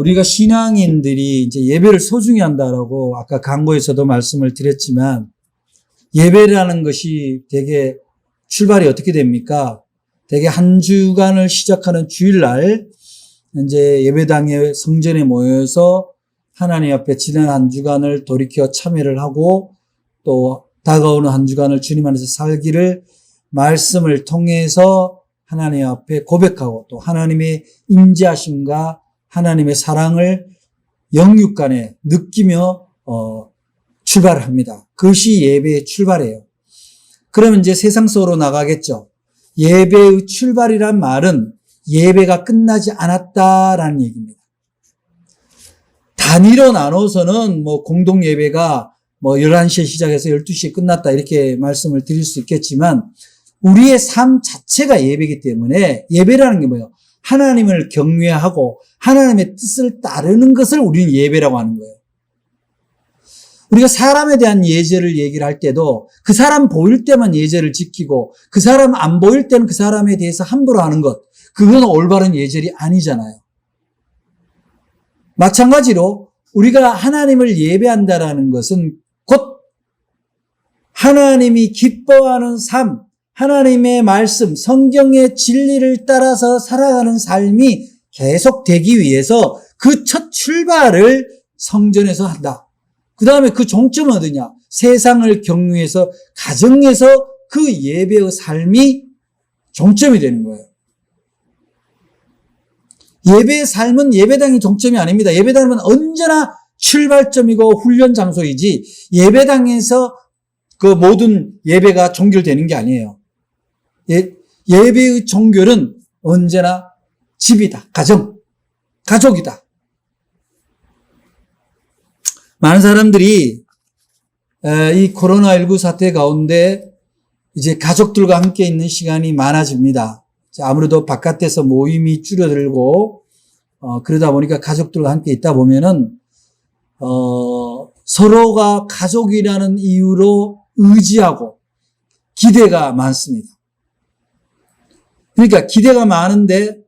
우리가 신앙인들이 이제 예배를 소중히 한다라고 아까 강고에서도 말씀을 드렸지만 예배라는 것이 되게 출발이 어떻게 됩니까? 되게 한 주간을 시작하는 주일날 이제 예배당에 성전에 모여서 하나님 앞에 지난 한 주간을 돌이켜 참여를 하고 또 다가오는 한 주간을 주님 안에서 살기를 말씀을 통해서 하나님 앞에 고백하고 또 하나님의 임재하심과 하나님의 사랑을 영육간에 느끼며 출발을 합니다. 그것이 예배의 출발이에요. 그러면 이제 세상 속으로 나가겠죠. 예배의 출발이란 말은 예배가 끝나지 않았다라는 얘기입니다. 단위로 나눠서는 뭐 공동 예배가 뭐 11시에 시작해서 12시에 끝났다 이렇게 말씀을 드릴 수 있겠지만 우리의 삶 자체가 예배이기 때문에 예배라는 게 뭐예요? 하나님을 경외하고 하나님의 뜻을 따르는 것을 우리는 예배라고 하는 거예요. 우리가 사람에 대한 예절을 얘기를 할 때도 그 사람 보일 때만 예절을 지키고 그 사람 안 보일 때는 그 사람에 대해서 함부로 하는 것, 그건 올바른 예절이 아니잖아요. 마찬가지로 우리가 하나님을 예배한다라는 것은 곧 하나님이 기뻐하는 삶, 하나님의 말씀, 성경의 진리를 따라서 살아가는 삶이 계속되기 위해서 그 첫 출발을 성전에서 한다. 그 다음에 그 종점은 어디냐? 세상을 경유해서 가정에서 그 예배의 삶이 종점이 되는 거예요. 예배의 삶은 예배당이 종점이 아닙니다. 예배당은 언제나 출발점이고 훈련 장소이지 예배당에서 그 모든 예배가 종결되는 게 아니에요. 예배의 종결은 언제나 집이다. 가족이다. 많은 사람들이 이 코로나19 사태 가운데 이제 가족들과 함께 있는 시간이 많아집니다. 아무래도 바깥에서 모임이 줄어들고 그러다 보니까 가족들과 함께 있다 보면은 서로가 가족이라는 이유로 의지하고 기대가 많습니다. 그러니까 기대가 많은데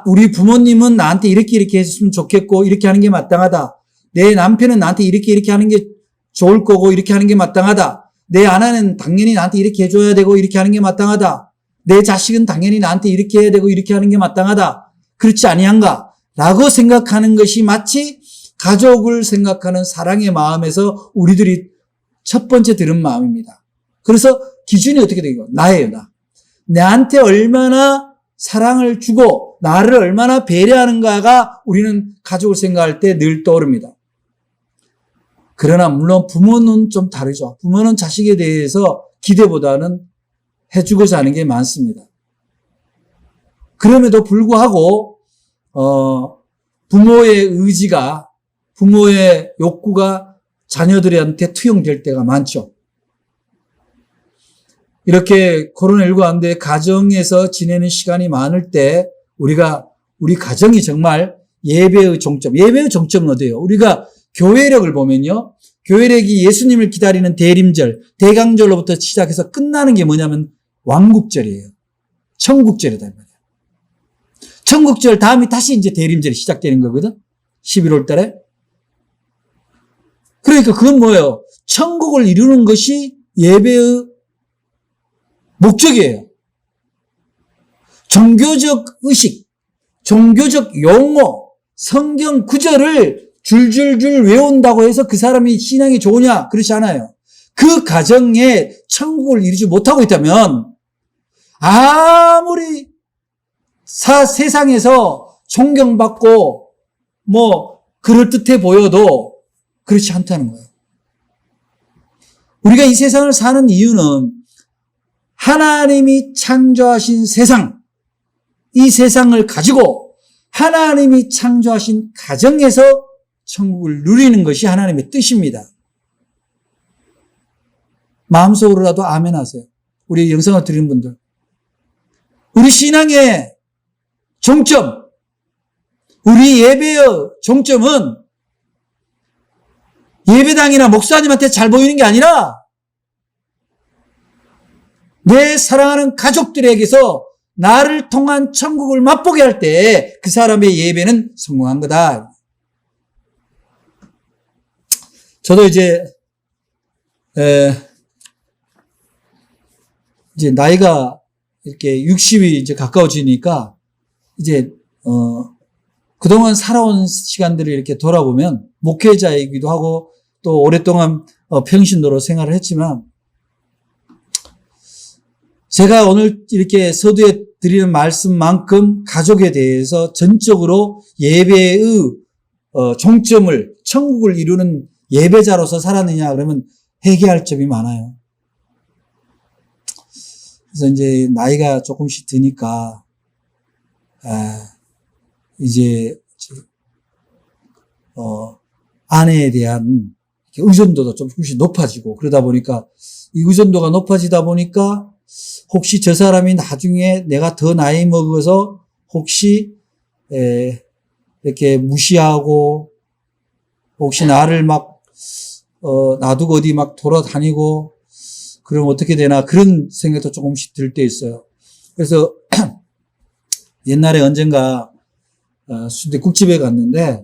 우리 부모님은 나한테 이렇게 했으면 좋겠고 이렇게 하는 게 마땅하다. 내 남편은 나한테 이렇게 하는 게 좋을 거고 이렇게 하는 게 마땅하다. 내 아내는 당연히 나한테 이렇게 해줘야 되고 이렇게 하는 게 마땅하다. 내 자식은 당연히 나한테 이렇게 해야 되고 이렇게 하는 게 마땅하다. 그렇지 아니한가? 라고 생각하는 것이 마치 가족을 생각하는 사랑의 마음에서 우리들이 첫 번째 들은 마음입니다. 그래서 기준이 어떻게 되고 나예요, 나. 나한테 얼마나 사랑을 주고 나를 얼마나 배려하는가가 우리는 가족을 생각할 때 늘 떠오릅니다. 그러나 물론 부모는 좀 다르죠. 부모는 자식에 대해서 기대보다는 해주고자 하는 게 많습니다. 그럼에도 불구하고 부모의 의지가 부모의 욕구가 자녀들한테 투영될 때가 많죠. 이렇게 코로나19 가운데 가정에서 지내는 시간이 많을 때 우리 가정이 정말 예배의 종점은 어디예요? 우리가 교회력을 보면요. 교회력이 예수님을 기다리는 대림절, 대강절로부터 시작해서 끝나는 게 뭐냐면 왕국절이에요. 천국절이다 말이에요. 천국절 다음에 다시 이제 대림절이 시작되는 거거든. 11월 달에. 그러니까 그건 뭐예요? 천국을 이루는 것이 예배의 목적이에요. 종교적 의식, 종교적 용어, 성경 구절을 줄줄줄 외운다고 해서 그 사람이 신앙이 좋으냐? 그렇지 않아요. 그 가정에 천국을 이루지 못하고 있다면 아무리 세상에서 존경받고 그럴듯해 보여도 그렇지 않다는 거예요. 우리가 이 세상을 사는 이유는 하나님이 창조하신 세상, 이 세상을 가지고 하나님이 창조하신 가정에서 천국을 누리는 것이 하나님의 뜻입니다. 마음속으로라도 아멘 하세요. 우리 영상을 드리는 분들. 우리 신앙의 종점, 우리 예배의 종점은 예배당이나 목사님한테 잘 보이는 게 아니라 내 사랑하는 가족들에게서 나를 통한 천국을 맛보게 할 때 그 사람의 예배는 성공한 거다. 저도 이제 나이가 이렇게 60이 이제 가까워지니까 이제 그동안 살아온 시간들을 이렇게 돌아보면 목회자이기도 하고 또 오랫동안 평신도로 생활을 했지만 제가 오늘 이렇게 서두에 드리는 말씀만큼 가족에 대해서 전적으로 예배의 종점을 천국을 이루는 예배자로서 살았느냐 그러면 회개할 점이 많아요. 그래서 이제 나이가 조금씩 드니까 이제 아내에 대한 의존도도 좀 조금씩 높아지고 그러다 보니까 이 의존도가 높아지다 보니까 혹시 저 사람이 나중에 내가 더 나이 먹어서 혹시 이렇게 무시하고 혹시 나를 막 놔두고 어디 막 돌아다니고 그럼 어떻게 되나 그런 생각도 조금씩 들 때 있어요. 그래서 옛날에 언젠가 순댓국집에 갔는데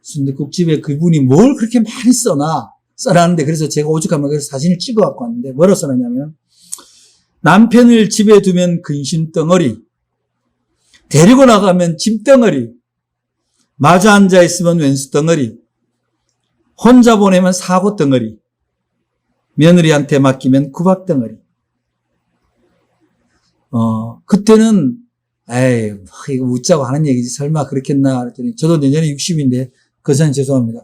순댓국집에 그분이 뭘 그렇게 많이 써놨는데 그래서 제가 오죽하면 그래서 사진을 찍어 갖고 왔는데 뭐라 써놨냐면 남편을 집에 두면 근심덩어리, 데리고 나가면 짐덩어리, 마주 앉아 있으면 왼수덩어리, 혼자 보내면 사고덩어리, 며느리한테 맡기면 구박덩어리. 그때는 에이 이거 웃자고 하는 얘기지 설마 그렇겠나 그랬더니 저도 내년에 60인데 거사님 죄송합니다.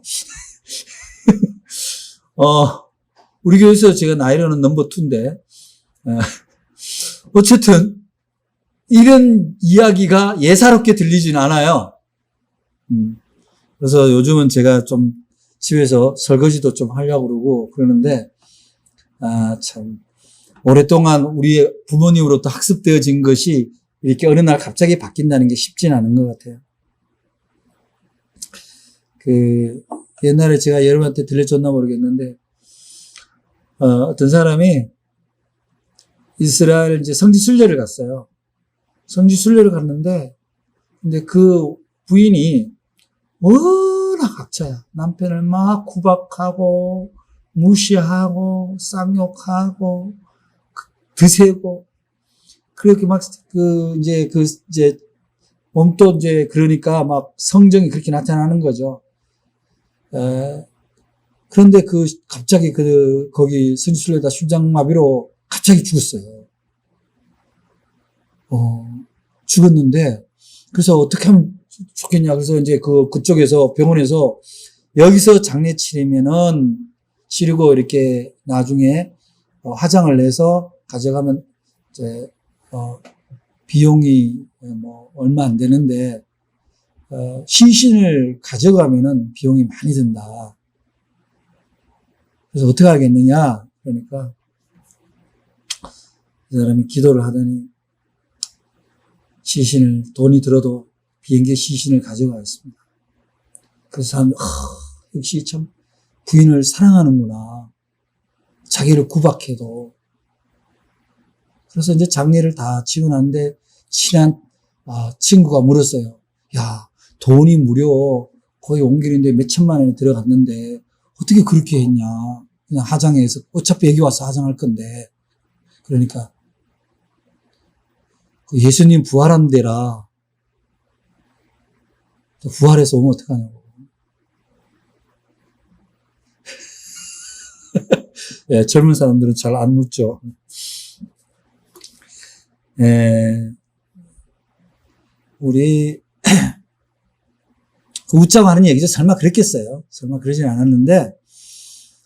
우리 교회에서 제가 나이로는 넘버 2인데 어쨌든 이런 이야기가 예사롭게 들리진 않아요. 그래서 요즘은 제가 좀 집에서 설거지도 좀 하려고 그러고 그러는데 참 오랫동안 우리 부모님으로부터 학습되어진 것이 이렇게 어느 날 갑자기 바뀐다는 게 쉽진 않은 것 같아요. 옛날에 제가 여러분한테 들려줬나 모르겠는데 어떤 사람이 이스라엘 이제 성지 순례를 갔어요. 성지 순례를 갔는데, 근데 그 부인이 워낙 악자야. 남편을 막 구박하고, 무시하고, 쌍욕하고, 드세고, 그렇게 막, 몸도 이제, 그러니까 막 성정이 그렇게 나타나는 거죠. 그런데 갑자기 거기 성지 순례다 심장마비로 갑자기 죽었어요. 죽었는데, 그래서 어떻게 하면 좋겠냐. 그래서 이제 그쪽에서 병원에서 여기서 장례 치르고 이렇게 나중에 화장을 내서 가져가면 이제 비용이 뭐 얼마 안 되는데 시신을 가져가면은 비용이 많이 든다. 그래서 어떻게 하겠느냐. 그러니까 그 사람이 기도를 하더니 돈이 들어도 비행기 시신을 가져가겠습니다. 그래서 사람이 역시 참 부인을 사랑하는구나. 자기를 구박해도. 그래서 이제 장례를 다 치고 났는데 친한 친구가 물었어요. 야, 돈이 무려 거의 온 길인데 몇 천만 원이 들어갔는데 어떻게 그렇게 했냐. 그냥 하장해서 어차피 여기 와서 하장할 건데. 그러니까 예수님 부활한 데라 부활해서 오면 어떡하냐고. 예, 젊은 사람들은 잘 안 묻죠. 우리 웃자고 하는 얘기죠. 설마 그랬겠어요. 설마 그러진 않았는데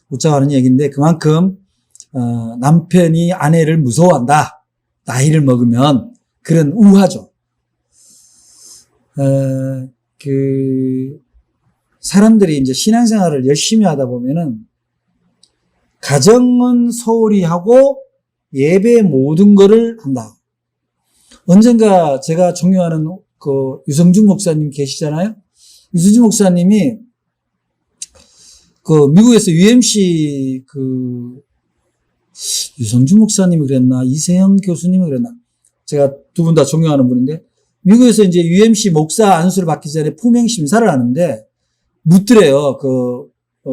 웃자고 하는 얘기인데 그만큼 남편이 아내를 무서워한다. 나이를 먹으면 그런 우화죠. 사람들이 이제 신앙생활을 열심히 하다 보면은 가정은 소홀히 하고 예배의 모든 거를 한다. 언젠가 제가 존경하는 유성준 목사님 계시잖아요. 유성준 목사님이 미국에서 UMC 유성준 목사님이 그랬나 이세영 교수님이 그랬나 제가 두 분 다 존경하는 분인데, 미국에서 이제 UMC 목사 안수를 받기 전에 품행 심사를 하는데, 묻더래요.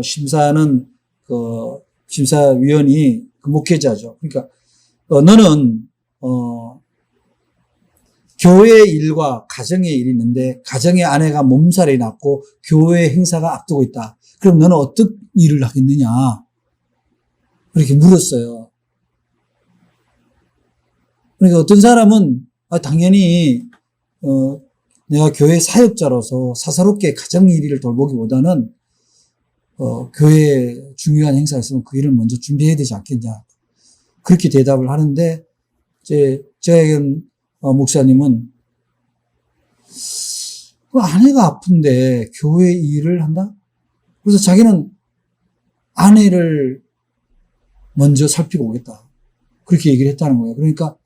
심사는, 심사위원이 목회자죠. 그러니까, 너는, 교회 일과 가정의 일이 있는데, 가정의 아내가 몸살이 났고, 교회 행사가 앞두고 있다. 그럼 너는 어떤 일을 하겠느냐? 그렇게 물었어요. 그러니까 어떤 사람은, 당연히, 내가 교회 사역자로서 사사롭게 가정 일을 돌보기보다는, 교회에 중요한 행사가 있으면 그 일을 먼저 준비해야 되지 않겠냐. 그렇게 대답을 하는데, 제가 목사님은, 아내가 아픈데 교회 일을 한다? 그래서 자기는 아내를 먼저 살피고 오겠다. 그렇게 얘기를 했다는 거예요. 그러니까,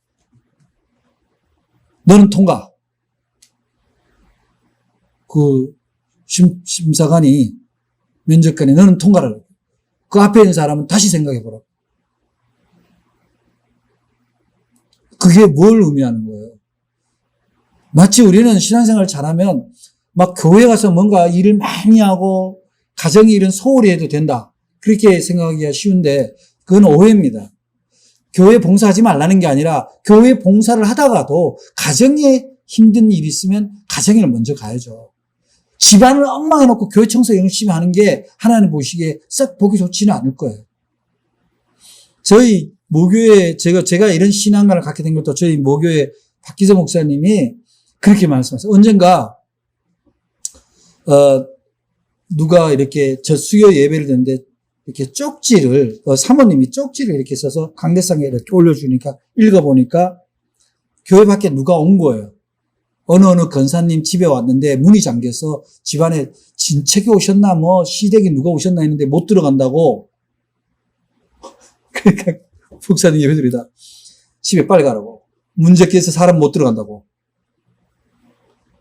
너는 통과. 심사관이, 면접관이 너는 통과를 해. 그 앞에 있는 사람은 다시 생각해보라. 그게 뭘 의미하는 거예요? 마치 우리는 신앙생활을 잘하면 막 교회 가서 뭔가 일을 많이 하고 가정의 일은 소홀히 해도 된다. 그렇게 생각하기가 쉬운데 그건 오해입니다. 교회 봉사하지 말라는 게 아니라 교회 봉사를 하다가도 가정에 힘든 일이 있으면 가정에 먼저 가야죠. 집안을 엉망해놓고 교회 청소 열심히 하는 게 하나님 보시기에 썩 보기 좋지는 않을 거예요. 저희 모교회, 제가 이런 신앙관을 갖게 된 것도 저희 모교회 박기서 목사님이 그렇게 말씀하셨어요. 언젠가, 누가 이렇게 저 수요 예배를 드는데 이렇게 쪽지를, 사모님이 쪽지를 이렇게 써서 강대상에 이렇게 올려주니까 읽어보니까 교회 밖에 누가 온 거예요. 어느 권사님 집에 왔는데 문이 잠겨서 집안에 친척이 오셨나 시댁이 누가 오셨나 했는데 못 들어간다고. 그러니까 목사님 예배 드리다 집에 빨리 가라고. 문제 깨서 사람 못 들어간다고.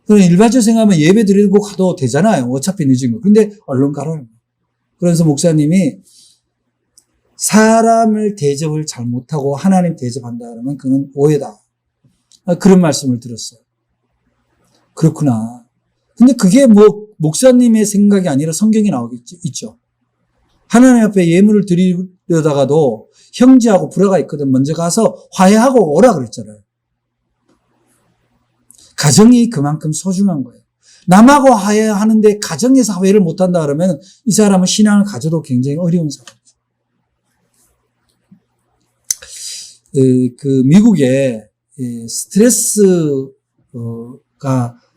그럼 일반적으로 생각하면 예배 드리고 가도 되잖아요. 어차피 늦은 거. 근데 얼른 가라는 거예요. 그래서 목사님이 사람을 대접을 잘못하고 하나님 대접한다 그러면 그건 오해다. 그런 말씀을 들었어요. 그렇구나. 근데 그게 목사님의 생각이 아니라 성경에 나오겠죠. 하나님 앞에 예물을 드리려다가도 형제하고 불화가 있거든. 먼저 가서 화해하고 오라 그랬잖아요. 가정이 그만큼 소중한 거예요. 남하고 화해하는데 가정에서 화해를 못한다 그러면 이 사람은 신앙을 가져도 굉장히 어려운 사람이죠. 미국에 스트레스가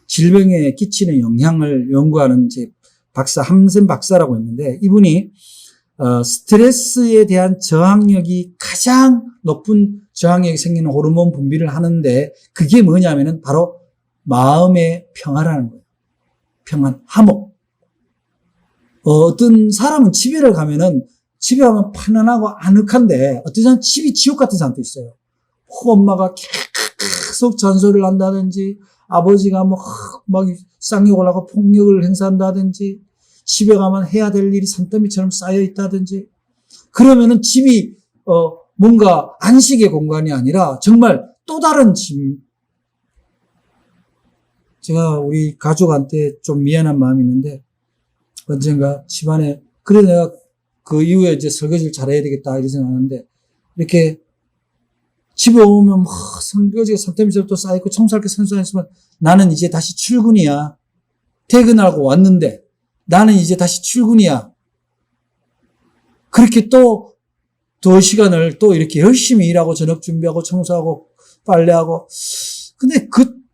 질병에 끼치는 영향을 연구하는 함센 박사라고 있는데 이분이 스트레스에 대한 저항력이 가장 높은 저항력이 생기는 호르몬 분비를 하는데 그게 뭐냐면은 바로 마음의 평화라는 거예요. 평안, 화목. 어떤 사람은 집에 가면 편안하고 아늑한데 어떤 사람은 집이 지옥 같은 사람도 있어요. 엄마가 계속 잔소리를 한다든지 아버지가 막 쌍욕을 올라가 폭력을 행사한다든지 집에 가면 해야 될 일이 산더미처럼 쌓여 있다든지 그러면은 집이 뭔가 안식의 공간이 아니라 정말 또 다른 집. 제가 우리 가족한테 좀 미안한 마음이 있는데 언젠가 집안에 그래 내가 그 이후에 이제 설거지를 잘해야 되겠다 이런 생각하는데 이렇게 집에 오면 설거지가 산더미처럼 쌓여있고 청소할 게 선수했으면 나는 이제 다시 출근이야. 퇴근하고 왔는데 나는 이제 다시 출근이야. 그렇게 또 시간을 또 이렇게 열심히 일하고 저녁 준비하고 청소하고 빨래하고 근데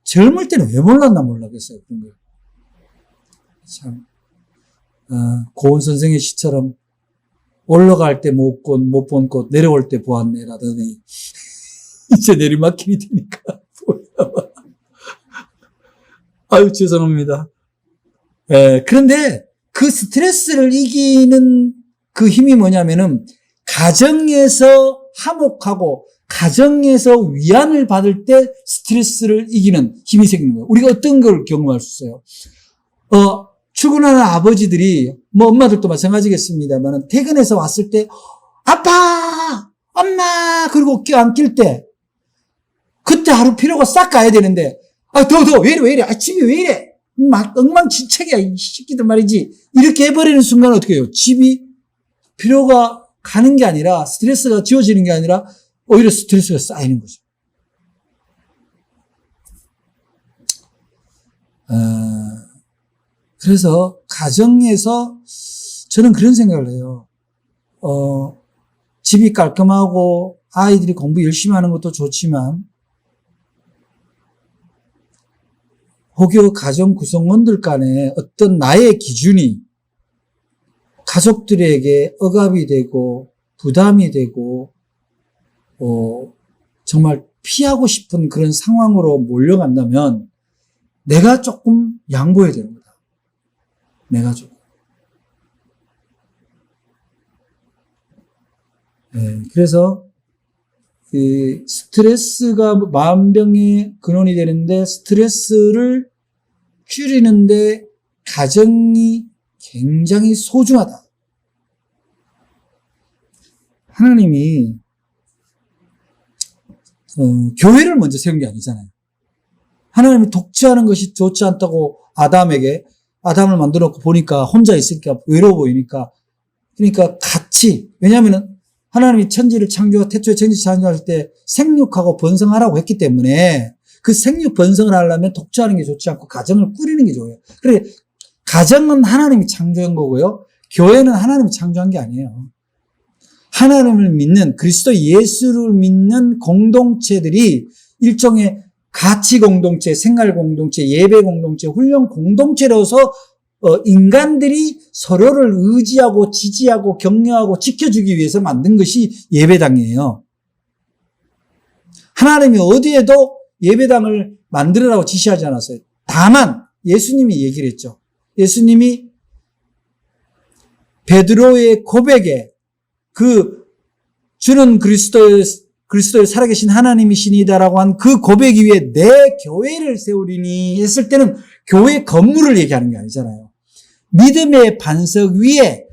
젊을 때는 왜 몰랐겠어요, 그런 걸. 참, 고은 선생의 시처럼 올라갈 때 못 본 꽃, 내려올 때 보았네라더니, 이제 내리막길이 되니까, 아유, 죄송합니다. 그런데 그 스트레스를 이기는 그 힘이 뭐냐면은, 가정에서 화목하고, 가정에서 위안을 받을 때 스트레스를 이기는 힘이 생기는 거예요. 우리가 어떤 걸 경험할 수 있어요? 출근하는 아버지들이, 엄마들도 마찬가지겠습니다만, 퇴근해서 왔을 때, 아빠! 엄마! 그리고 껴안길 때, 그때 그때 하루 피로가 싹 가야 되는데, 왜 이래? 집이 왜 이래? 막 엉망진창이야, 이 새끼들 말이지. 이렇게 해버리는 순간 어떻게 해요? 집이 피로가 가는 게 아니라, 스트레스가 지워지는 게 아니라, 오히려 스트레스가 쌓이는 거죠. 그래서 가정에서 저는 그런 생각을 해요. 집이 깔끔하고 아이들이 공부 열심히 하는 것도 좋지만 혹여 가정 구성원들 간에 어떤 나의 기준이 가족들에게 억압이 되고 부담이 되고 정말 피하고 싶은 그런 상황으로 몰려간다면 내가 조금 양보해야 되는 거다. 내가 조금. 그래서 스트레스가 만병의 근원이 되는데 스트레스를 줄이는데 가정이 굉장히 소중하다. 하나님이 교회를 먼저 세운 게 아니잖아요. 하나님이 독재하는 것이 좋지 않다고 아담을 만들어 놓고 보니까 혼자 있으니까 외로워 보이니까 그러니까 같이 왜냐하면 하나님이 태초에 천지를 창조할 때 생육하고 번성하라고 했기 때문에 그 생육 번성을 하려면 독재하는 게 좋지 않고 가정을 꾸리는 게 좋아요. 그래 가정은 하나님이 창조한 거고요. 교회는 하나님이 창조한 게 아니에요. 하나님을 믿는 그리스도 예수를 믿는 공동체들이 일종의 가치 공동체, 생활 공동체, 예배 공동체, 훈련 공동체로서 인간들이 서로를 의지하고 지지하고 격려하고 지켜주기 위해서 만든 것이 예배당이에요. 하나님이 어디에도 예배당을 만들으라고 지시하지 않았어요. 다만 예수님이 얘기를 했죠. 예수님이 베드로의 고백에 주는 그리스도의 살아계신 하나님이시니다라고 한 그 고백 위에 내 교회를 세우리니 했을 때는 교회 건물을 얘기하는 게 아니잖아요. 믿음의 반석 위에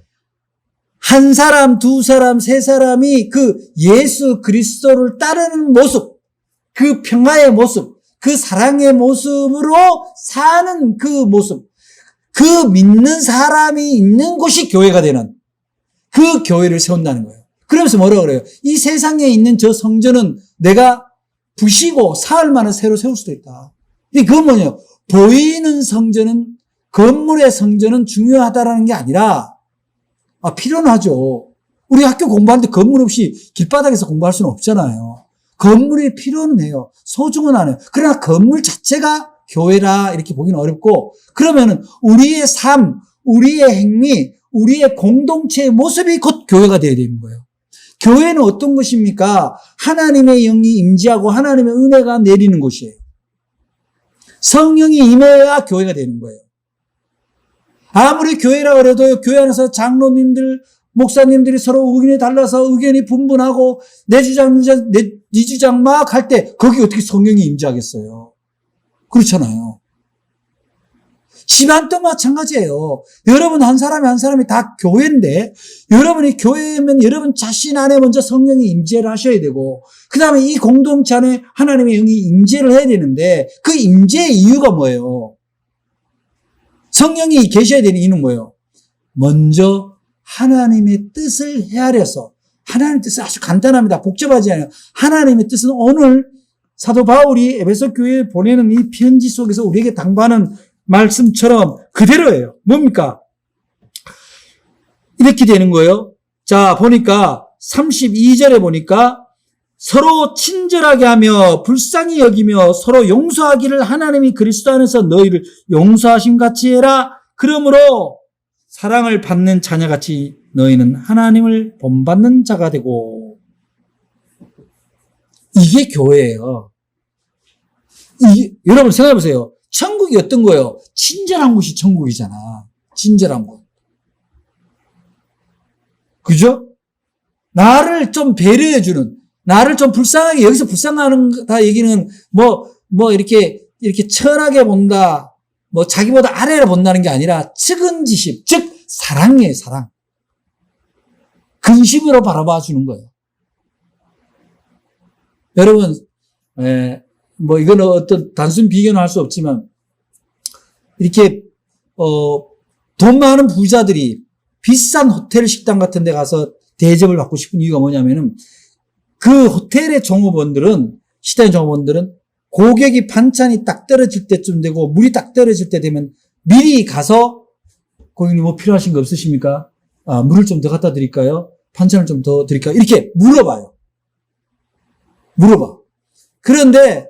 한 사람, 두 사람, 세 사람이 그 예수 그리스도를 따르는 모습, 그 평화의 모습, 그 사랑의 모습으로 사는 그 모습, 그 믿는 사람이 있는 곳이 교회가 되는 그 교회를 세운다는 거예요. 그러면서 뭐라 그래요? 이 세상에 있는 저 성전은 내가 부시고 사흘 만에 새로 세울 수도 있다. 그건 뭐냐요? 보이는 성전은, 건물의 성전은 중요하다라는 게 아니라, 필요는 하죠. 우리 학교 공부하는데 건물 없이 길바닥에서 공부할 수는 없잖아요. 건물이 필요는 해요. 소중은 안 해요. 그러나 건물 자체가 교회라 이렇게 보기는 어렵고, 그러면은 우리의 삶, 우리의 행위, 우리의 공동체의 모습이 곧 교회가 되어야 되는 거예요. 교회는 어떤 것입니까? 하나님의 영이 임재하고 하나님의 은혜가 내리는 곳이에요. 성령이 임해야 교회가 되는 거예요. 아무리 교회라 그래도 교회 안에서 장로님들, 목사님들이 서로 의견이 달라서 의견이 분분하고 내 주장, 네 주장 막 할 때 거기 어떻게 성령이 임재하겠어요? 그렇잖아요. 집안도 마찬가지예요. 여러분 한 사람이 다 교회인데 여러분이 교회면 여러분 자신 안에 먼저 성령이 임재를 하셔야 되고 그 다음에 이 공동체 안에 하나님의 영이 임재를 해야 되는데 그 임재의 이유가 뭐예요? 성령이 계셔야 되는 이유는 뭐예요? 먼저 하나님의 뜻을 헤아려서 하나님의 뜻은 아주 간단합니다. 복잡하지 않아요. 하나님의 뜻은 오늘 사도 바울이 에베소 교회에 보내는 이 편지 속에서 우리에게 당부하는 말씀처럼 그대로예요. 뭡니까? 이렇게 되는 거예요. 자, 보니까 32절에 보니까 서로 친절하게 하며 불쌍히 여기며 서로 용서하기를 하나님이 그리스도 안에서 너희를 용서하신 같이 해라. 그러므로 사랑을 받는 자녀같이 너희는 하나님을 본받는 자가 되고. 이게 교회예요. 여러분 생각해 보세요. 천국이 어떤 거예요? 친절한 곳이 천국이잖아. 친절한 곳. 그죠? 나를 좀 배려해주는, 나를 좀 불쌍하게, 여기서 불쌍하다 얘기는 이렇게 천하게 본다, 자기보다 아래를 본다는 게 아니라 측은지심, 즉, 사랑이에요, 사랑. 근심으로 바라봐 주는 거예요. 여러분, 뭐 이거는 어떤 단순 비교는 할 수 없지만 이렇게 돈 많은 부자들이 비싼 호텔 식당 같은 데 가서 대접을 받고 싶은 이유가 뭐냐면은 그 호텔의 종업원들은 식당의 종업원들은 고객이 반찬이 딱 떨어질 때쯤 되고 물이 딱 떨어질 때 되면 미리 가서 고객님 뭐 필요하신 거 없으십니까? 물을 좀 더 갖다 드릴까요? 반찬을 좀 더 드릴까요? 이렇게 물어봐. 그런데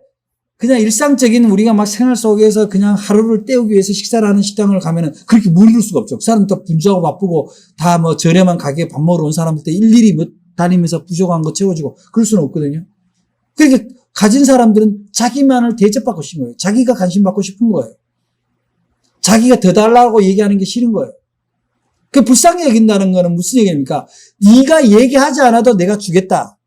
그냥 일상적인 우리가 막 생활 속에서 그냥 하루를 때우기 위해서 식사를 하는 식당을 가면은 그렇게 물을 수가 없죠. 그 사람은 또 분주하고 바쁘고 다 뭐 저렴한 가게에 밥 먹으러 온 사람들 일일이 뭐 다니면서 부족한 거 채워주고 그럴 수는 없거든요. 그러니까 가진 사람들은 자기만을 대접받고 싶은 거예요. 자기가 관심받고 싶은 거예요. 자기가 더 달라고 얘기하는 게 싫은 거예요. 그 불쌍히 여긴다는 거는 무슨 얘기입니까? 네가 얘기하지 않아도 내가 주겠다.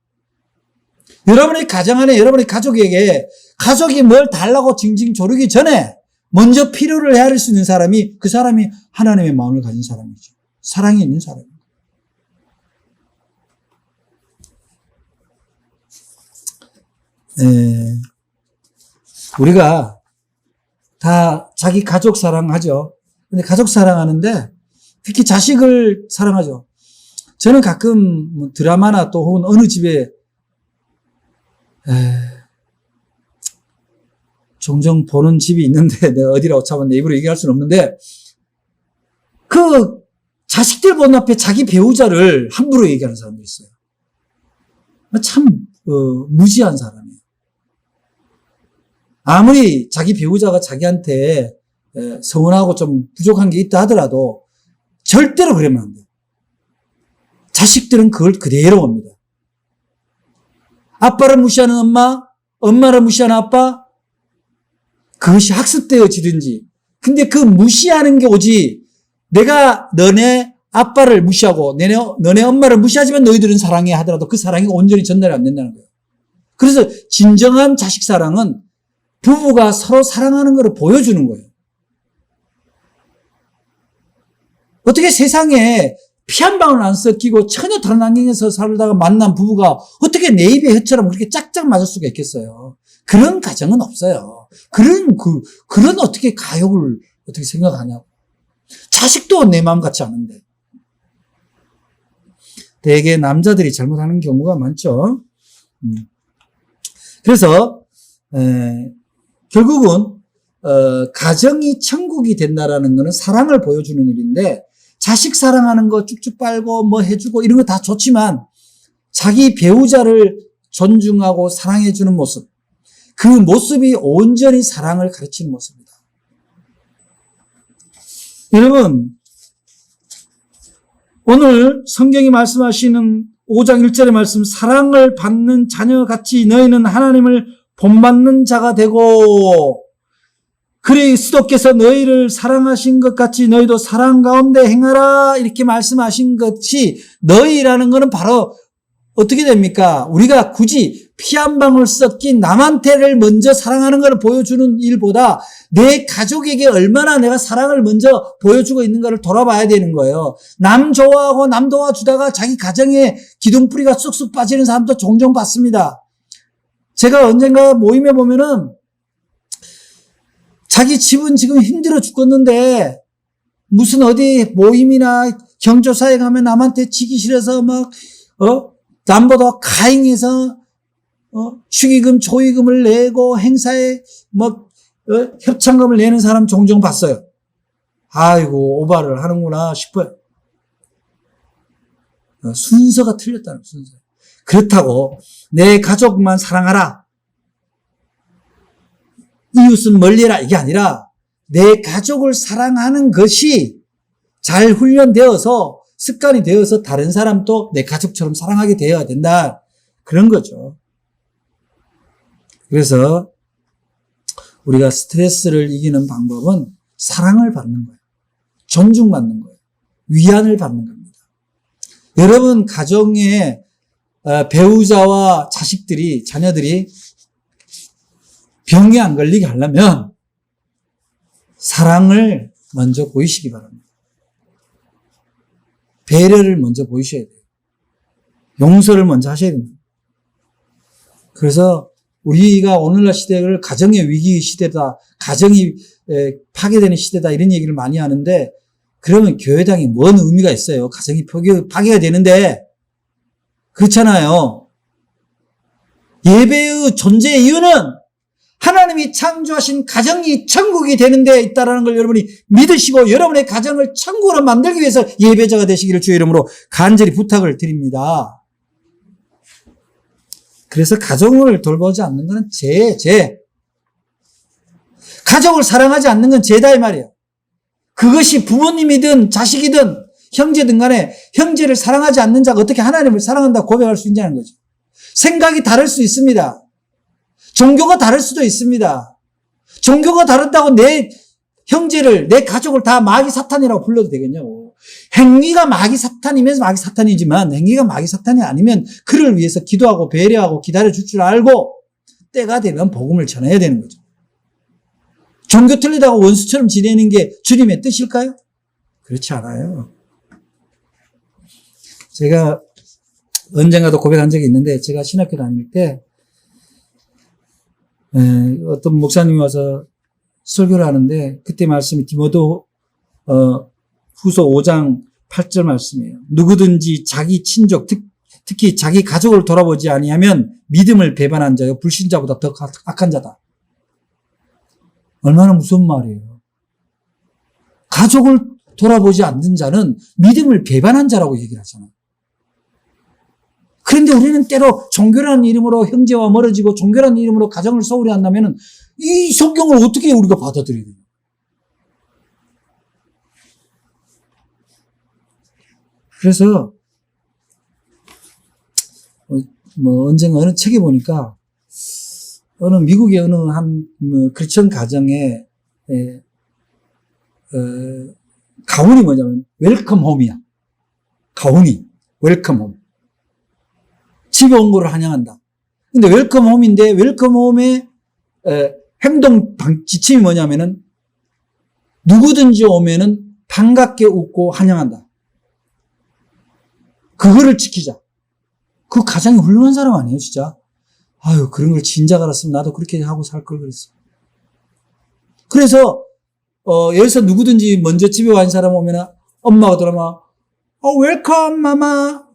여러분의 가정 안에 여러분의 가족에게 가족이 뭘 달라고 징징 조르기 전에 먼저 필요를 헤아릴 수 있는 사람이 그 사람이 하나님의 마음을 가진 사람이죠. 사랑이 있는 사람입니다. 우리가 다 자기 가족 사랑하죠. 근데 가족 사랑하는데 특히 자식을 사랑하죠. 저는 가끔 드라마나 또 혹은 어느 집에 종종 보는 집이 있는데 내가 어디라고 참 내 입으로 얘기할 수는 없는데 그 자식들 보는 앞에 자기 배우자를 함부로 얘기하는 사람도 있어요. 참 무지한 사람이에요. 아무리 자기 배우자가 자기한테 서운하고 좀 부족한 게 있다 하더라도 절대로 그러면 안 돼요. 자식들은 그걸 그대로 옵니다. 아빠를 무시하는 엄마, 엄마를 무시하는 아빠, 그것이 학습되어지든지. 근데 그 무시하는 게 오지, 내가 너네 아빠를 무시하고 너네 엄마를 무시하지만 너희들은 사랑해 하더라도 그 사랑이 온전히 전달이 안 된다는 거예요. 그래서 진정한 자식 사랑은 부부가 서로 사랑하는 것을 보여주는 거예요. 어떻게 세상에 피 한 방울 안 섞이고 전혀 다른 환경에서 살다가 만난 부부가 어떻게 내 입에 혀처럼 그렇게 짝짝 맞을 수가 있겠어요. 그런 가정은 없어요. 그런 어떻게 가욕을 어떻게 생각하냐고. 자식도 내 마음 같지 않은데. 대개 남자들이 잘못하는 경우가 많죠. 그래서 결국은 가정이 천국이 된다라는 것은 사랑을 보여주는 일인데 자식 사랑하는 거 쭉쭉 빨고 뭐 해주고 이런 거 다 좋지만 자기 배우자를 존중하고 사랑해주는 모습, 그 모습이 온전히 사랑을 가르치는 모습입니다. 여러분, 오늘 성경이 말씀하시는 5장 1절의 말씀, 사랑을 받는 자녀같이 너희는 하나님을 본받는 자가 되고 그리스도께서 너희를 사랑하신 것 같이 너희도 사랑 가운데 행하라 이렇게 말씀하신 것이 너희라는 것은 바로 어떻게 됩니까? 우리가 굳이 피 한 방울 섞인 남한테를 먼저 사랑하는 것을 보여주는 일보다 내 가족에게 얼마나 내가 사랑을 먼저 보여주고 있는가를 돌아봐야 되는 거예요. 남 좋아하고 남 도와주다가 자기 가정에 기둥뿌리가 쑥쑥 빠지는 사람도 종종 봤습니다. 제가 언젠가 모임에 보면은 자기 집은 지금 힘들어 죽겠는데 무슨 어디 모임이나 경조사에 가면 남한테 지기 싫어서 막 남보다 가행해서 축의금 조의금을 내고 행사에 협찬금을 내는 사람 종종 봤어요. 아이고 오바를 하는구나 싶어요. 순서가 틀렸다는 순서. 그렇다고 내 가족만 사랑하라, 이웃은 멀리해라 이게 아니라 내 가족을 사랑하는 것이 잘 훈련되어서 습관이 되어서 다른 사람도 내 가족처럼 사랑하게 되어야 된다 그런 거죠. 그래서 우리가 스트레스를 이기는 방법은 사랑을 받는 거예요. 존중받는 거예요. 위안을 받는 겁니다. 여러분 가정의 배우자와 자녀들이 병에 안 걸리게 하려면 사랑을 먼저 보이시기 바랍니다. 배려를 먼저 보이셔야 돼요. 용서를 먼저 하셔야 됩니다. 그래서 우리가 오늘날 시대를 가정의 위기 시대다, 가정이 파괴되는 시대다 이런 얘기를 많이 하는데 그러면 교회당이 뭔 의미가 있어요? 가정이 파괴가 되는데 그렇잖아요. 예배의 존재의 이유는 하나님이 창조하신 가정이 천국이 되는 데 있다는 걸 여러분이 믿으시고 여러분의 가정을 천국으로 만들기 위해서 예배자가 되시기를 주의 이름으로 간절히 부탁을 드립니다. 그래서 가정을 돌보지 않는 것은 죄. 가족을 사랑하지 않는 건 죄다 이 말이에요. 그것이 부모님이든 자식이든 형제든 간에 형제를 사랑하지 않는 자가 어떻게 하나님을 사랑한다고 고백할 수 있냐는 거죠. 생각이 다를 수 있습니다. 종교가 다를 수도 있습니다. 종교가 다르다고 내 형제를, 내 가족을 다 마귀 사탄이라고 불러도 되겠냐고. 행위가 마귀 사탄이면 마귀 사탄이지만 행위가 마귀 사탄이 아니면 그를 위해서 기도하고 배려하고 기다려줄 줄 알고 때가 되면 복음을 전해야 되는 거죠. 종교 틀리다고 원수처럼 지내는 게 주님의 뜻일까요? 그렇지 않아요. 제가 언젠가도 고백한 적이 있는데 제가 신학교 다닐 때 어떤 목사님이 와서 설교를 하는데 그때 말씀이 디모데 후서 5장 8절 말씀이에요. 누구든지 자기 친족 특히 자기 가족을 돌아보지 아니하면 믿음을 배반한 자요 불신자보다 더 악한 자다. 얼마나 무서운 말이에요. 가족을 돌아보지 않는 자는 믿음을 배반한 자라고 얘기를 하잖아요. 그런데 우리는 때로 종교라는 이름으로 형제와 멀어지고 종교라는 이름으로 가정을 소홀히 한다면 이 성경을 어떻게 우리가 받아들여야 돼요? 그래서 언젠가 어느 책에 보니까 어느 미국의 어느 한 크리스천 가정에 가훈이 뭐냐면 웰컴 홈이야. 가훈이 웰컴 홈. 집에 온 거를 환영한다. 근데 웰컴 홈인데 웰컴 홈의 행동 지침이 뭐냐면은 누구든지 오면은 반갑게 웃고 환영한다. 그거를 지키자. 그 가장이 훌륭한 사람 아니에요, 진짜? 아유, 그런 걸 진작 알았으면 나도 그렇게 하고 살 걸 그랬어. 그래서, 여기서 누구든지 먼저 집에 와 있는 사람 오면은 엄마가 들어오면, 웰컴, 마마.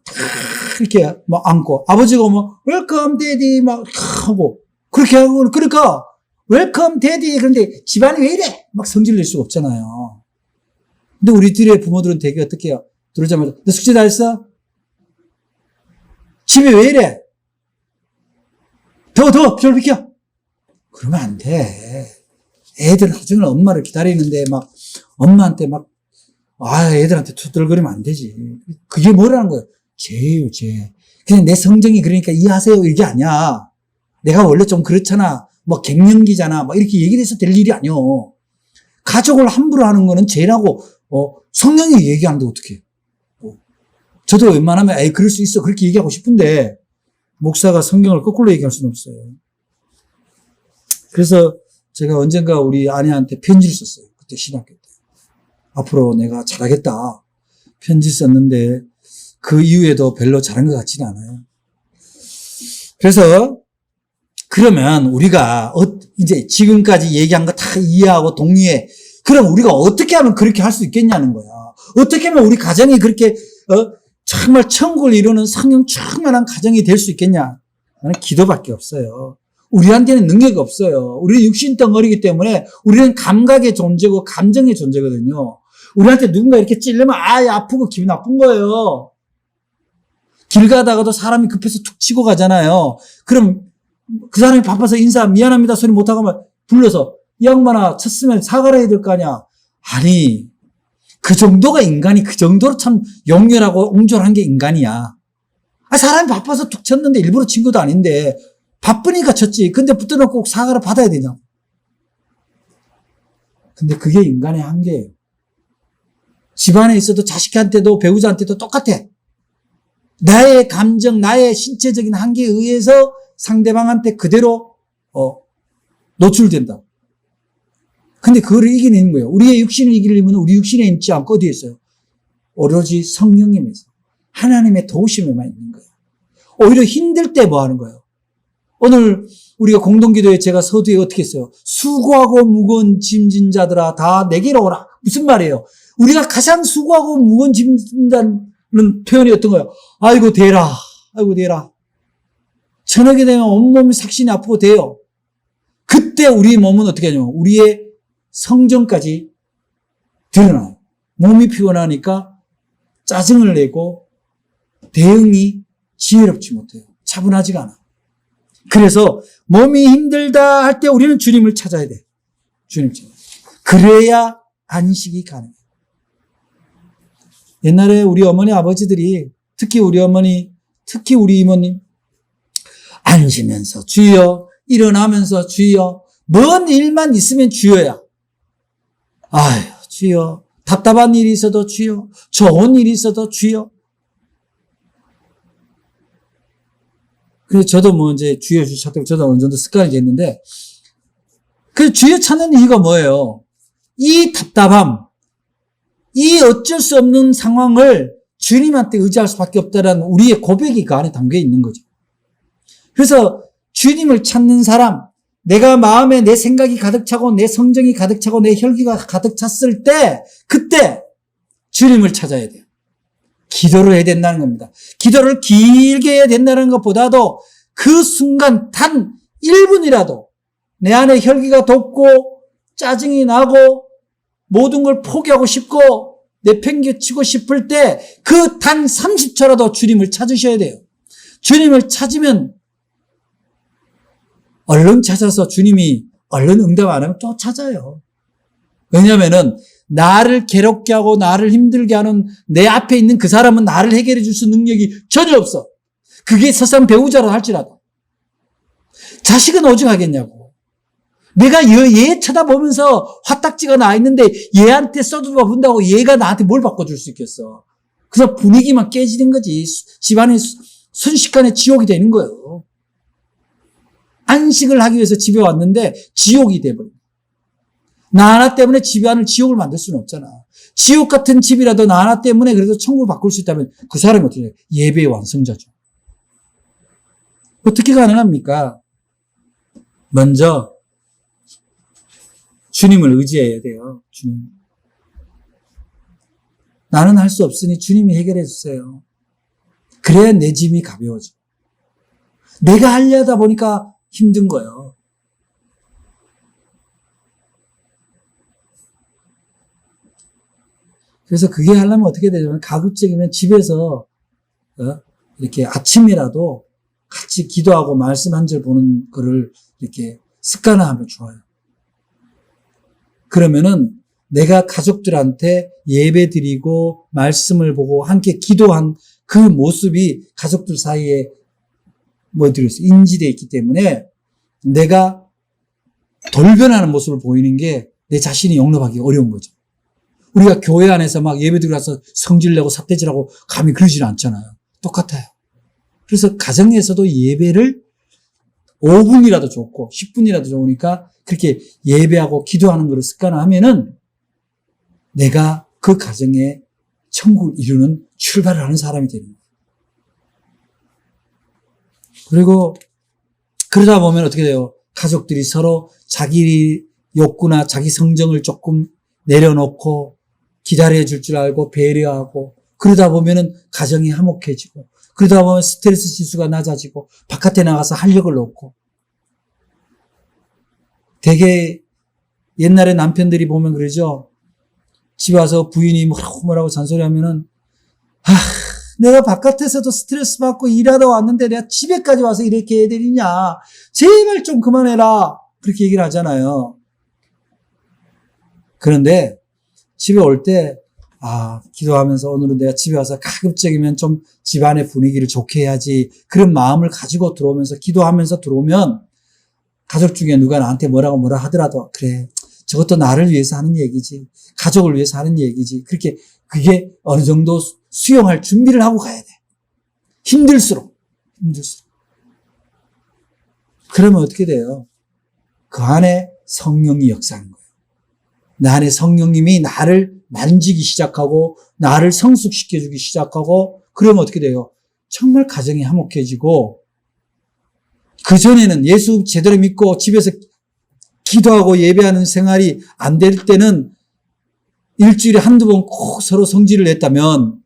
이렇게 막 안고, 아버지가 오면, 웰컴, 데디, 막 하고, 그렇게 하고, 그러니까, 웰컴, 데디. 그런데 집안이 왜 이래? 막 성질 낼 수가 없잖아요. 근데 우리들의 부모들은 되게 어떻게 해요? 들어오자마자, 너 숙제 다 했어? 집에 왜 이래? 별 비켜. 그러면 안 돼. 애들 하루 종일 엄마를 기다리는데 막 엄마한테 막 애들한테 투덜거리면 안 되지. 그게 뭐라는 거예요? 죄예요, 죄. 그냥 내 성정이 그러니까 이해하세요 이게 아니야. 내가 원래 좀 그렇잖아. 뭐 갱년기잖아. 막 이렇게 얘기를 해서 될 일이 아니요. 가족을 함부로 하는 거는 죄라고 성령이 얘기하는데 어떻게 해? 저도 웬만하면 그럴 수 있어 그렇게 얘기하고 싶은데 목사가 성경을 거꾸로 얘기할 수는 없어요. 그래서 제가 언젠가 우리 아내한테 편지를 썼어요. 그때 신학교 때. 앞으로 내가 잘하겠다. 편지 썼는데 그 이후에도 별로 잘한 것 같지는 않아요. 그래서 그러면 우리가 이제 지금까지 얘기한 거 다 이해하고 동의해. 그럼 우리가 어떻게 하면 그렇게 할 수 있겠냐는 거야. 어떻게 하면 우리 가정이 그렇게 정말 천국을 이루는 성령 충만한 가정이 될 수 있겠냐? 나는 기도밖에 없어요. 우리한테는 능력이 없어요. 우리는 육신 덩어리이기 때문에 우리는 감각의 존재고 감정의 존재거든요. 우리한테 누군가 이렇게 찔르면 아프고 기분 나쁜 거예요. 길 가다가도 사람이 급해서 툭 치고 가잖아요. 그럼 그 사람이 바빠서 인사 미안합니다 소리 못하고 하면 불러서 이 양반아 쳤으면 사과를 해야 될 거 아니야. 아니 그 정도가 인간이 그 정도로 참 용렬하고 옹졸한 게 인간이야. 사람이 바빠서 툭 쳤는데 일부러 친 것도 아닌데 바쁘니까 쳤지. 근데 붙들어놓고 꼭 사과를 받아야 되냐. 근데 그게 인간의 한계예요. 집안에 있어도 자식한테도 배우자한테도 똑같아. 나의 감정, 나의 신체적인 한계에 의해서 상대방한테 그대로 노출된다. 근데 그거를 이겨내는 거예요. 우리의 육신을 이기려면 우리 육신에 있지 않고 어디에 있어요? 오로지 성령님에서 하나님의 도우심에만 있는 거예요. 오히려 힘들 때 뭐 하는 거예요? 오늘 우리가 공동기도에 제가 서두에 어떻게 했어요? 수고하고 무거운 짐진 자들아 다 내게로 오라. 무슨 말이에요? 우리가 가장 수고하고 무거운 짐진다는 표현이 어떤 거예요? 아이고 대라. 아이고 대라. 저녁에 되면 온몸이 삭신이 아프고 돼요. 그때 우리 몸은 어떻게 하냐면 우리의 성정까지 드러나요. 몸이 피곤하니까 짜증을 내고 대응이 지혜롭지 못해요. 차분하지가 않아. 그래서 몸이 힘들다 할 때 우리는 주님을 찾아야 돼. 주님 찾아야 돼. 그래야 안식이 가능해요. 옛날에 우리 어머니 아버지들이 특히 우리 어머니 특히 우리 이모님 앉으면서 주여 일어나면서 주여 뭔 일만 있으면 주여야. 아유 주여 답답한 일이 있어도 주여 좋은 일이 있어도 주여. 그래서 저도 뭐 이제 주여 찾고 저도 어느 정도 습관이 됐는데 그 주여 찾는 이유가 뭐예요? 이 답답함 이 어쩔 수 없는 상황을 주님한테 의지할 수밖에 없다라는 우리의 고백이 그 안에 담겨 있는 거죠. 그래서 주님을 찾는 사람, 내가 마음에 내 생각이 가득 차고 내 성정이 가득 차고 내 혈기가 가득 찼을 때 그때 주님을 찾아야 돼요. 기도를 해야 된다는 겁니다. 기도를 길게 해야 된다는 것보다도 그 순간 단 1분이라도 내 안에 혈기가 돋고 짜증이 나고 모든 걸 포기하고 싶고 내팽개치고 싶을 때 그 단 30초라도 주님을 찾으셔야 돼요. 주님을 찾으면 얼른 찾아서 주님이 얼른 응답 안 하면 또 찾아요. 왜냐하면은 나를 괴롭게 하고 나를 힘들게 하는 내 앞에 있는 그 사람은 나를 해결해 줄 수 있는 능력이 전혀 없어. 그게 설상 배우자라 할지라도. 자식은 오죽 하겠냐고. 내가 얘 쳐다보면서 화딱지가 나 있는데 얘한테 써주봐 본다고 얘가 나한테 뭘 바꿔줄 수 있겠어. 그래서 분위기만 깨지는 거지. 집안이 순식간에 지옥이 되는 거예요. 안식을 하기 위해서 집에 왔는데 지옥이 돼버려요. 나 하나 때문에 집안을 지옥을 만들 수는 없잖아. 지옥 같은 집이라도 나 하나 때문에 그래도 천국을 바꿀 수 있다면 그 사람이 어떻게 해요? 예배의 완성자죠. 어떻게 가능합니까? 먼저 주님을 의지해야 돼요. 주님. 나는 할 수 없으니 주님이 해결해 주세요. 그래야 내 짐이 가벼워져. 내가 하려다 보니까 힘든 거예요. 그래서 그게 하려면 어떻게 되냐면 가급적이면 집에서 이렇게 아침이라도 같이 기도하고 말씀 한 절 보는 거를 이렇게 습관화하면 좋아요. 그러면은 내가 가족들한테 예배 드리고 말씀을 보고 함께 기도한 그 모습이 가족들 사이에 인지되어 있기 때문에 내가 돌변하는 모습을 보이는 게 내 자신이 용납하기 어려운 거죠. 우리가 교회 안에서 막 예배 드리고 나서 성질내고 삿대질하고 감히 그러지는 않잖아요. 똑같아요. 그래서 가정에서도 예배를 5분이라도 좋고 10분이라도 좋으니까 그렇게 예배하고 기도하는 것을 습관화하면은 내가 그 가정에 천국을 이루는 출발을 하는 사람이 되는 거예요. 그리고 그러다 보면 어떻게 돼요? 가족들이 서로 자기 욕구나 자기 성정을 조금 내려놓고 기다려 줄 줄 알고 배려하고 그러다 보면은 가정이 화목해지고 그러다 보면 스트레스 지수가 낮아지고 바깥에 나가서 활력을 얻고 되게 옛날에 남편들이 보면 그러죠. 집에 와서 부인이 뭐라고 잔소리하면은 내가 바깥에서도 스트레스 받고 일하다 왔는데 내가 집에까지 와서 이렇게 해야 되느냐. 제발 좀 그만해라. 그렇게 얘기를 하잖아요. 그런데 집에 올 때 기도하면서 오늘은 내가 집에 와서 가급적이면 좀 집안의 분위기를 좋게 해야지 그런 마음을 가지고 들어오면서 기도하면서 들어오면 가족 중에 누가 나한테 뭐라 하더라도 그래 저것도 나를 위해서 하는 얘기지 가족을 위해서 하는 얘기지 그게 어느 정도 수용할 준비를 하고 가야 돼. 힘들수록 그러면 어떻게 돼요? 그 안에 성령이 역사하는 거예요. 내 안에 성령님이 나를 만지기 시작하고 나를 성숙시켜주기 시작하고 그러면 어떻게 돼요? 정말 가정이 화목해지고 그전에는 예수 제대로 믿고 집에서 기도하고 예배하는 생활이 안 될 때는 일주일에 한두 번 꼭 서로 성질을 냈다면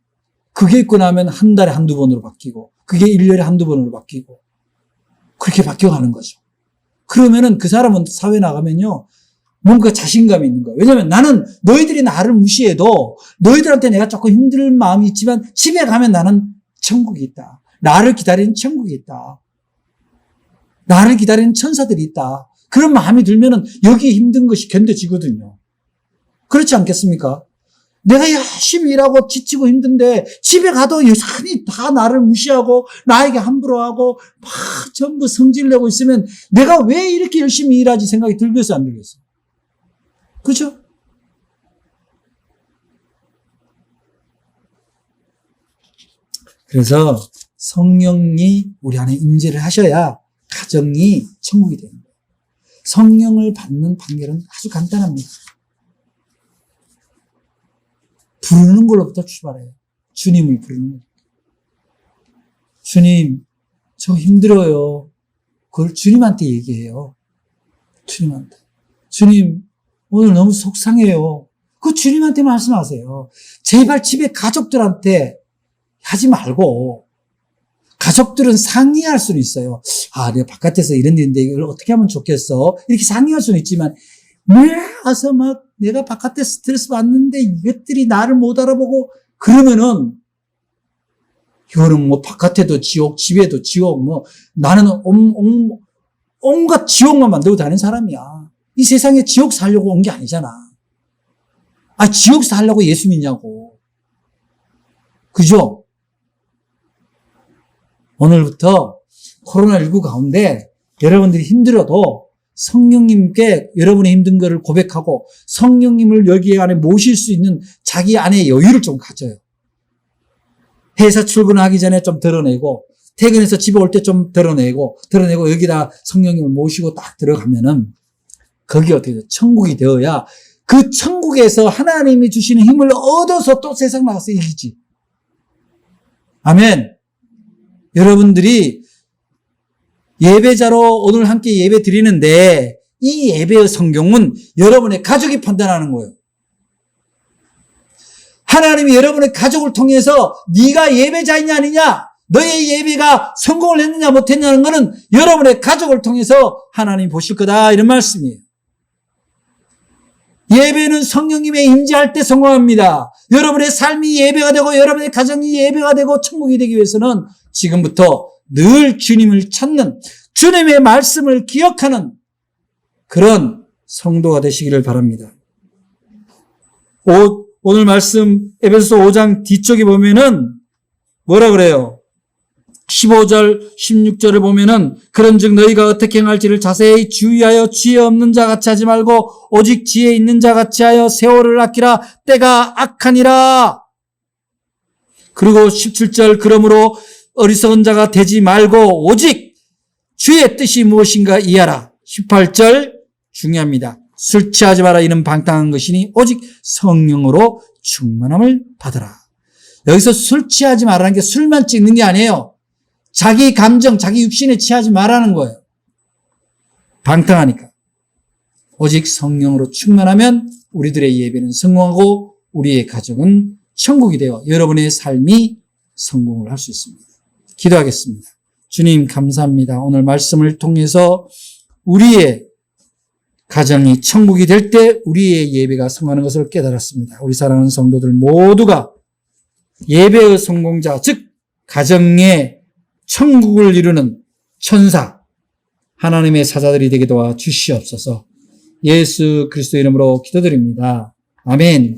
그게 있고 나면 한 달에 한두 번으로 바뀌고 그게 1년에 한두 번으로 바뀌고 그렇게 바뀌어가는 거죠. 그러면은 그 사람은 사회 나가면요 뭔가 자신감이 있는 거예요. 왜냐하면 나는 너희들이 나를 무시해도 너희들한테 내가 조금 힘들 마음이 있지만 집에 가면 나는 천국이 있다. 나를 기다리는 천국이 있다. 나를 기다리는 천사들이 있다. 그런 마음이 들면은 여기 힘든 것이 견뎌지거든요. 그렇지 않겠습니까? 내가 열심히 일하고 지치고 힘든데 집에 가도 여전히 다 나를 무시하고 나에게 함부로 하고 막 전부 성질내고 있으면 내가 왜 이렇게 열심히 일하지 생각이 들겠어 안 들겠어? 그렇죠? 그래서 성령이 우리 안에 임재를 하셔야 가정이 천국이 되는 거예요. 성령을 받는 판결은 아주 간단합니다. 부르는 걸로부터 출발해요. 주님을 부르는 거예요. 주님, 저 힘들어요. 그걸 주님한테 얘기해요. 주님한테. 주님, 오늘 너무 속상해요. 그 주님한테 말씀하세요. 제발 집에 가족들한테 하지 말고 가족들은 상의할 수는 있어요. 아, 내가 바깥에서 이런 일인데 이걸 어떻게 하면 좋겠어? 이렇게 상의할 수는 있지만 와서 막 내가 바깥에 스트레스 받는데 이것들이 나를 못 알아보고 그러면은 이거는 뭐 바깥에도 지옥, 집에도 지옥, 뭐 나는 온갖 지옥만 만들고 다니는 사람이야. 이 세상에 지옥 살려고 온 게 아니잖아. 아, 지옥 살려고 예수 믿냐고. 그죠? 오늘부터 코로나19 가운데 여러분들이 힘들어도 성령님께 여러분의 힘든 거를 고백하고 성령님을 여기 안에 모실 수 있는 자기 안에 여유를 좀 가져요. 회사 출근하기 전에 좀 덜어내고 퇴근해서 집에 올 때 좀 덜어내고 여기다 성령님을 모시고 딱 들어가면은 거기 어떻게 돼요? 천국이 되어야 그 천국에서 하나님이 주시는 힘을 얻어서 또 세상 나가서 이기지. 아멘. 여러분들이 예배자로 오늘 함께 예배 드리는데 이 예배의 성경은 여러분의 가족이 판단하는 거예요. 하나님이 여러분의 가족을 통해서 네가 예배자이냐 아니냐, 너의 예배가 성공을 했느냐 못했냐는 것은 여러분의 가족을 통해서 하나님이 보실 거다 이런 말씀이에요. 예배는 성령님의 임재할 때 성공합니다. 여러분의 삶이 예배가 되고 여러분의 가정이 예배가 되고 천국이 되기 위해서는 지금부터 늘 주님을 찾는 주님의 말씀을 기억하는 그런 성도가 되시기를 바랍니다. 오늘 말씀 에베소서 5장 뒤쪽에 보면은 뭐라 그래요? 15절, 16절을 보면은 그런즉 너희가 어떻게 행할지를 자세히 주의하여 지혜 없는 자 같이 하지 말고 오직 지혜 있는 자 같이 하여 세월을 아끼라 때가 악하니라. 그리고 17절 그러므로 어리석은 자가 되지 말고 오직 주의 뜻이 무엇인가 이해하라. 18절 중요합니다. 술 취하지 마라 이는 방탕한 것이니 오직 성령으로 충만함을 받으라. 여기서 술 취하지 말라는 게 술만 찍는 게 아니에요. 자기 감정, 자기 육신에 취하지 말라는 거예요. 방탕하니까. 오직 성령으로 충만하면 우리들의 예배는 성공하고 우리의 가정은 천국이 되어 여러분의 삶이 성공을 할 수 있습니다. 기도하겠습니다. 주님 감사합니다. 오늘 말씀을 통해서 우리의 가정이 천국이 될 때 우리의 예배가 성공하는 것을 깨달았습니다. 우리 사랑하는 성도들 모두가 예배의 성공자, 즉 가정의 천국을 이루는 천사, 하나님의 사자들이 되게 도와 주시옵소서. 예수 그리스도 이름으로 기도드립니다. 아멘.